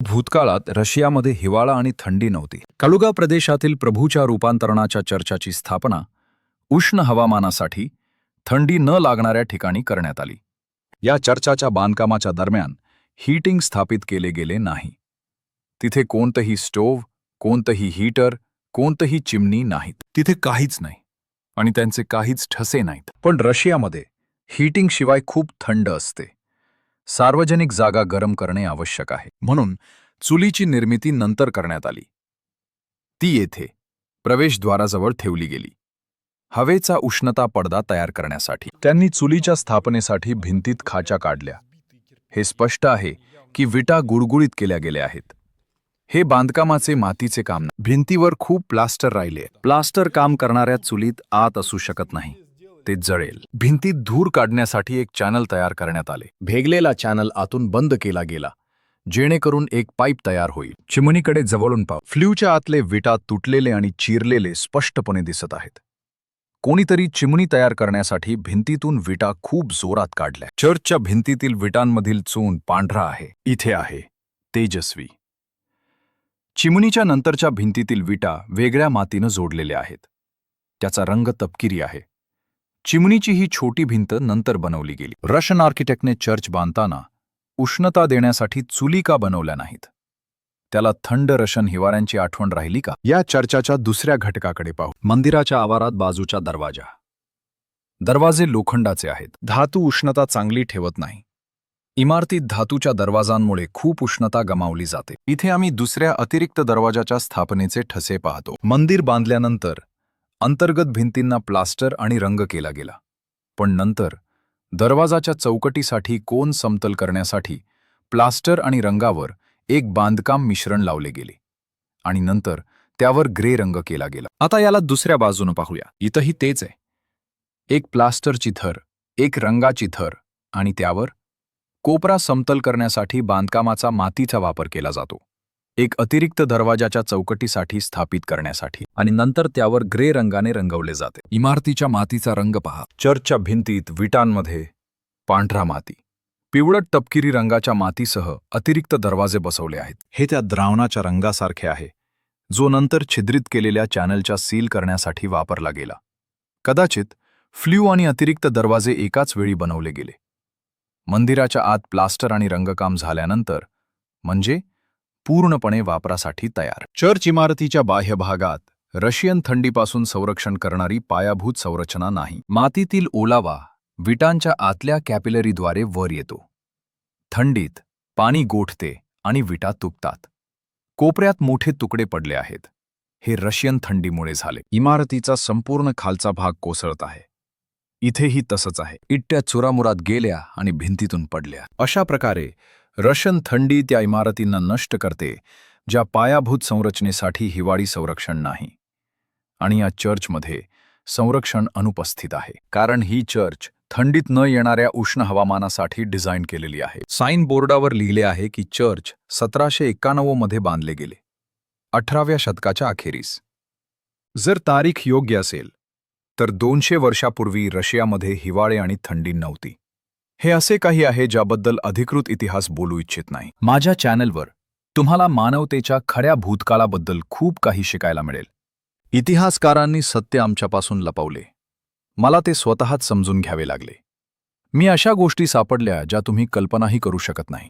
भूतकाळात रशियामध्ये हिवाळा आणि थंडी नव्हती. कालुगा प्रदेशातील प्रभूच्या रूपांतरणाच्या चर्चाची स्थापना उष्ण हवामानासाठी थंडी न लागणाऱ्या ठिकाणी करण्यात आली. या चर्चाच्या बांधकामाच्या दरम्यान हीटिंग स्थापित केले गेले नाही. तिथे कोणतंही स्टोव्ह, कोणतंही हीटर, कोणतंही चिमणी नाहीत. तिथे काहीच नाही आणि त्यांचे काहीच ठसे नाहीत. पण रशियामध्ये हीटिंग शिवाय खूप थंड असते. सार्वजनिक जागा गरम करणे आवश्यक आहे. म्हणून चुलीची निर्मिती नंतर करण्यात आली. ती येथे प्रवेशद्वाराजवळ ठेवली गेली. हवेचा उष्णता पडदा तयार करण्यासाठी त्यांनी चुलीच्या स्थापनेसाठी भिंतीत खाचा काढल्या. हे स्पष्ट आहे की विटा गुळगुळीत केल्या गेल्या आहेत. हे बांधकामाचे मातीचे काम नाही. भिंतीवर खूप प्लास्टर राहिले. प्लास्टर काम करणाऱ्या चुलीत आत असू शकत नाही. ते जळेल. भिंतीत धूर काढण्यासाठी एक चॅनल तयार करण्यात आले. भेगलेला चॅनल आतून बंद केला गेला जेणेकरून एक पाईप तयार होईल. चिमणीकडे जवळून पाहू. फ्ल्यूच्या आतले विटा तुटलेले आणि चिरलेले स्पष्टपणे दिसत आहेत. कोणीतरी चिमणी तयार करण्यासाठी भिंतीतून विटा खूप जोरात काढल्या. चर्चच्या भिंतीतील विटांमधील चून पांढरा आहे. इथे आहे तेजस्वी. चिमणीच्या नंतरच्या भिंतीतील विटा वेगळ्या मातीनं जोडलेल्या आहेत. त्याचा रंग तपकिरी आहे. चिमणीची ही छोटी भिंत नंतर बनवली गेली. रशियन आर्किटेक्टने चर्च बांधताना उष्णता देण्यासाठी चुली का बनवल्या नाहीत? त्याला थंड रशियन हिवाळ्यांची आठवण राहिली का? या चर्चाच्या दुसऱ्या घटकाकडे पाहू. मंदिराच्या आवारात बाजूचा दरवाजा. दरवाजे लोखंडाचे आहेत. धातू उष्णता चांगली ठेवत नाही. इमारतीत धातूच्या दरवाजांमुळे खूप उष्णता गमावली जाते. इथे आम्ही दुसऱ्या अतिरिक्त दरवाजाच्या स्थापनेचे ठसे पाहतो. मंदिर बांधल्यानंतर अंतर्गत भिंतींना प्लास्टर आणि रंग केला गेला. पण नंतर दरवाजाच्या चौकटीसाठी कोन समतल करण्यासाठी प्लास्टर आणि रंगावर एक बांधकाम मिश्रण लावले गेले आणि नंतर त्यावर ग्रे रंग केला गेला. आता याला दुसऱ्या बाजूने पाहूया. इथंही तेच आहे. एक प्लास्टरची थर, एक रंगाची थर आणि त्यावर कोपरा समतल करण्यासाठी बांधकामाचा मातीचा वापर केला जातो. एक अतिरिक्त दरवाजाच्या चौकटीसाठी स्थापित करण्यासाठी आणि नंतर त्यावर ग्रे रंगाने रंगवले जाते. इमारतीच्या मातीचा रंग पहा. चर्चच्या भिंतीत विटांमध्ये पांढरा माती, पिवळट तपकिरी रंगाच्या मातीसह अतिरिक्त दरवाजे बसवले आहेत. हे त्या द्रावणाच्या रंगासारखे आहे जो नंतर छिद्रित केलेल्या चॅनलच्या सील करण्यासाठी वापरला गेला. कदाचित फ्ल्यू आणि अतिरिक्त दरवाजे एकाच वेळी बनवले गेले. मंदिराच्या आत प्लास्टर आणि रंगकाम झाल्यानंतर म्हणजे पूर्णपणे वापरासाठी तयार. चर्च इमारतीच्या बाह्य भागात रशियन थंडीपासून संरक्षण करणारी पायाभूत संरचना नाही. मातीतील ओलावा विटांच्या आतल्या कॅपिलरीद्वारे वर येतो. थंडीत पाणी गोठते आणि विटा तुटतात. कोपऱ्यात मोठे तुकडे पडले आहेत. हे रशियन थंडीमुळे झाले. इमारतीचा संपूर्ण खालचा भाग कोसळत आहे. इथेही तसंच आहे. इट्ट्या चुरामुरात गेल्या आणि भिंतीतून पडल्या. अशा प्रकारे रशियन थंडी त्या इमारतींना नष्ट करते ज्या पायाभूत संरचनेसाठी हिवाळी संरक्षण नाही. आणि या चर्चमध्ये संरक्षण अनुपस्थित आहे कारण ही चर्च थंडीत न येणाऱ्या उष्ण हवामानासाठी डिझाईन केलेली आहे. साइन बोर्डावर लिहिले आहे की चर्च 1791 मध्ये बांधले गेले, 18व्या शतकाच्या अखेरीस. जर तारीख योग्य असेल तर 200 वर्षापूर्वी रशियामध्ये हिवाळे आणि थंडी नव्हती. हे असे काही आहे ज्याबद्दल अधिकृत इतिहास बोलू इच्छित नाही. माझ्या चॅनलवर तुम्हाला मानवतेच्या खऱ्या भूतकाळाबद्दल खूप काही शिकायला मिळेल. इतिहासकारांनी सत्य आमच्यापासून लपवले. मला ते स्वतःच समजून घ्यावे लागले. मी अशा गोष्टी सापडल्या ज्या तुम्ही कल्पनाही करू शकत नाही.